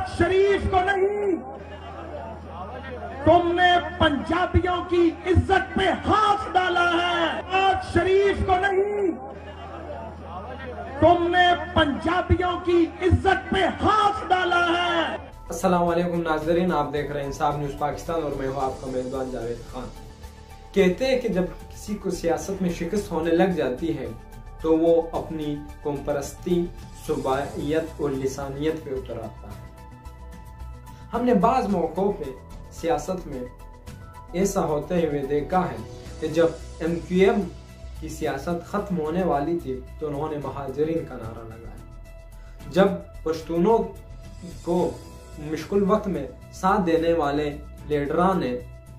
शरीफ को नहीं, तुमने पंजाबियों की इज्जत पे हाथ डाला है। नवाज शरीफ को नहीं, तुमने पंजाबियों की इज्जत पे हाथ डाला है। अस्सलाम वालेकुम नाज़रीन, आप देख रहे हैं इंसाफ न्यूज पाकिस्तान और मैं हूं आपका मेजबान जावेद खान। कहते हैं कि जब किसी को सियासत में शिकस्त होने लग जाती है तो वो अपनी कौम परस्ती, सुबाइयत और लिसानियत पे उतर आता है। हमने बाज़ मौक़ों पे सियासत में ऐसा होते हुए देखा है कि जब MQM की सियासत खत्म होने वाली थी तो उन्होंने महाजरीन का नारा लगाया। जब पश्तूनों को मुश्किल वक्त में साथ देने वाले लीडरान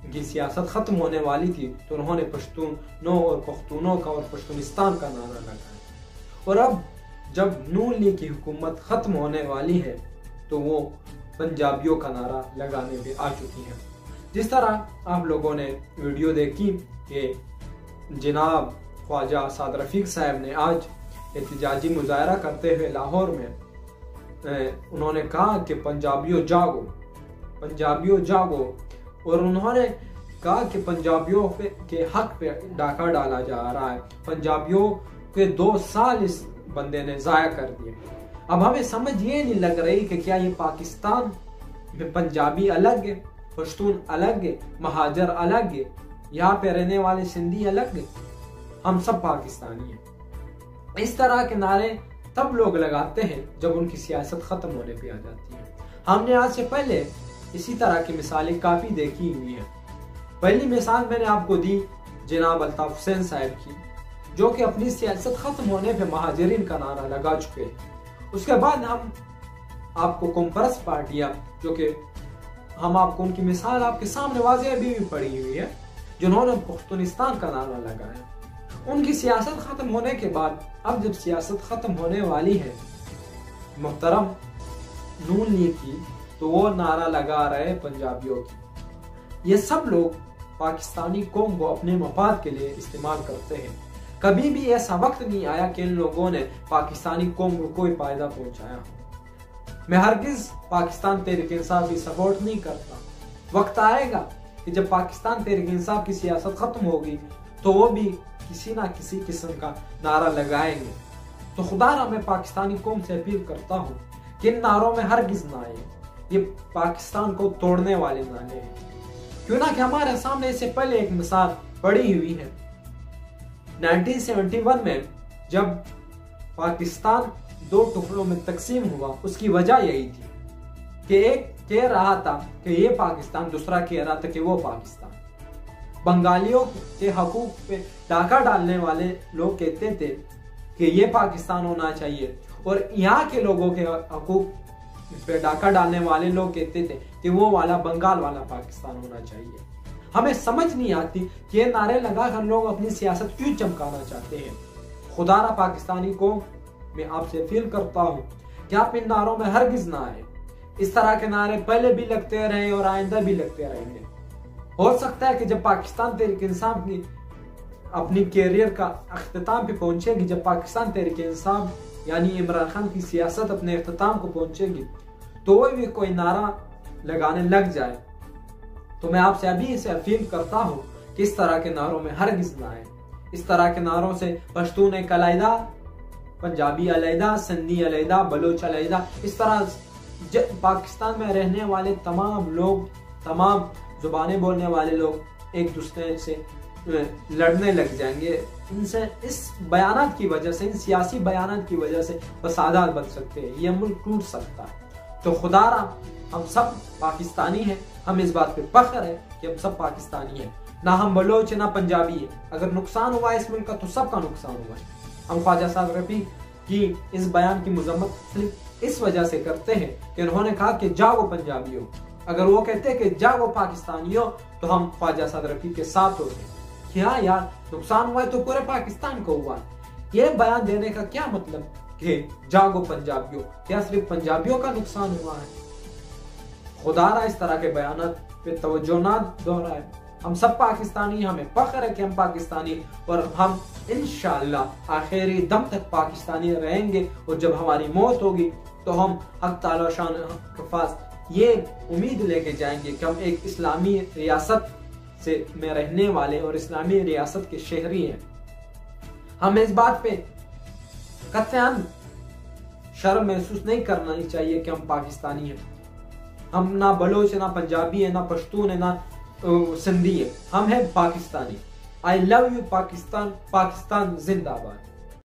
की सियासत खत्म होने वाली थी तो उन्होंने पश्तूनों और पख्तूनों का और पश्तूनिस्तान का नारा लगाया। और अब जब नून लीग की हुकूमत खत्म होने वाली है तो वो पंजाबियों का नारा लगाने पे आ चुकी है। जिस तरह आप लोगों ने वीडियो देखी कि जनाब ख्वाजा साद रफीक साहब ने आज एहतजाजी मुजाहरा करते हुए लाहौर में उन्होंने कहा कि पंजाबियों जागो, पंजाबियों जागो, और उन्होंने कहा कि पंजाबियों के हक पे डाका डाला जा रहा है। पंजाबियों के 2 साल इस बंदे ने जाया कर दिए। अब हमें समझ ये नहीं लग रही कि क्या ये पाकिस्तान में पंजाबी अलग है, पश्तून अलग है, महाजर अलग है, यहाँ पे रहने वाले सिंधी अलग है, हम सब पाकिस्तानी हैं। इस तरह के नारे तब लोग लगाते हैं जब उनकी सियासत खत्म होने पे आ जाती है। हमने आज से पहले इसी तरह की मिसालें काफी देखी हुई हैं। पहली मिसाल मैंने आपको दी जनाब अल्ताफ हुसैन साहब की, जो कि अपनी सियासत खत्म होने पे महाजरीन का नारा लगा चुके हैं। उसके बाद हम आपको कॉम्परस पार्टियां, जो कि हम आपको उनकी मिसाल आपके सामने वाज़ेह अभी भी पड़ी हुई है, जिन्होंने पख्तूनिस्तान का नारा लगाया। उनकी सियासत खत्म होने के बाद अब जब सियासत खत्म होने वाली है मुहतरम नून लीग की, तो वो नारा लगा रहे पंजाबियों की। ये सब लोग पाकिस्तानी कौम को अपने मफाद के लिए इस्तेमाल करते हैं। कभी भी ऐसा वक्त नहीं आया कि इन लोगों ने पाकिस्तानी कौम को कोई फायदा पहुंचाया। मैं हरगिज पाकिस्तान तहरीक इंसाफ की सपोर्ट नहीं करता। वक्त आएगा कि जब पाकिस्तान तहरीक इंसाफ की सियासत खत्म होगी तो वो भी किसी ना किसी किस्म का नारा लगाएंगे। तो खुदा मैं पाकिस्तानी कौम से अपील करता हूँ कि इन नारों में हरगिज ना आए। ये पाकिस्तान को तोड़ने वाले नारे हैं। क्यों ना कि हमारे सामने इससे पहले एक मिसाल पड़ी हुई है। 1971 में जब पाकिस्तान 2 टुकड़ों में तकसीम हुआ, उसकी वजह यही थी कि एक कह रहा था कि ये पाकिस्तान, दूसरा कह रहा था कि वो पाकिस्तान। बंगालियों के हकूक पे डाका डालने वाले लोग कहते थे कि ये पाकिस्तान होना चाहिए, और यहाँ के लोगों के हकूक पे डाका डालने वाले लोग कहते थे कि वो वाला बंगाल वाला पाकिस्तान होना चाहिए। हमें समझ नहीं आती कि ये नारे लगाकर लोग अपनी सियासत क्यों चमकाना चाहते हैं। खुदारा पाकिस्तानी को मैं आपसे अपील करता हूँ कि आप इन नारों में हरगिज ना आए। इस तरह के नारे पहले भी लगते रहे और आइंदा भी लगते रहेंगे। हो सकता है कि जब पाकिस्तान तहरीक इंसाफ की अपनी कैरियर का अख्तिताम पे पहुंचेगी, जब पाकिस्तान तहरीक इंसाफ यानी इमरान खान की सियासत अपने अख्तिताम को पहुंचेगी, तो वो भी कोई नारा लगाने लग जाए, तो मैं आपसे अभी से अपील करता हूँ कि इस तरह के नारों में हरगिज ना आए। इस तरह के नारों से पश्तून एक अलैदा, पंजाबी अलैदा, सिंधी अलैदा, बलोच अलैदा, इस तरह पाकिस्तान में रहने वाले तमाम लोग, तमाम जुबानें बोलने वाले लोग एक दूसरे से लड़ने लग जाएंगे। इनसे, इस बयानात की वजह से, इन सियासी बयानात की वजह से फसादात बन सकते हैं, ये मुल्क टूट सकता है। तो खुदारा हम सब पाकिस्तानी हैं, हम इस बात पे फख्र है कि हम सब पाकिस्तानी हैं, ना हम बलोच ना पंजाबी है। अगर नुकसान हुआ इस मुल्क का तो सबका नुकसान हुआ है। हम ख्वाजा साद रफीक की इस बयान की मजम्मत सिर्फ इस वजह से करते हैं कि उन्होंने कहा कि जागो पंजाबियों। अगर वो कहते कि जागो पाकिस्तानियों तो हम ख्वाजा साद रफीक के साथ होते। क्या यार, नुकसान हुआ है तो पूरे पाकिस्तान को हुआ। ये बयान देने का क्या मतलब कि जागो पंजाबियों, क्या सिर्फ पंजाबियों का नुकसान हुआ है? खुदारा इस तरह के बयानात पे तवज्जो ना दोहराए। हम सब पाकिस्तानी, हमें फख्र है कि हम पाकिस्तानी, और हम इंशाअल्लाह आखिरी दम तक पाकिस्तानी रहेंगे। और जब हमारी मौत होगी तो हम हक ताला शान के पास ये उम्मीद लेके जाएंगे कि हम एक इस्लामी रियासत से में रहने वाले और इस्लामी रियासत के शहरी हैं। हमें इस बात पे कतई शर्म महसूस नहीं करना चाहिए कि हम पाकिस्तानी हैं। हम ना बलोच है, ना पंजाबी है, ना पश्तून है, ना सिंधी है, हम हैं Pakistani. I love you Pakistan, Pakistan जिंदाबाद।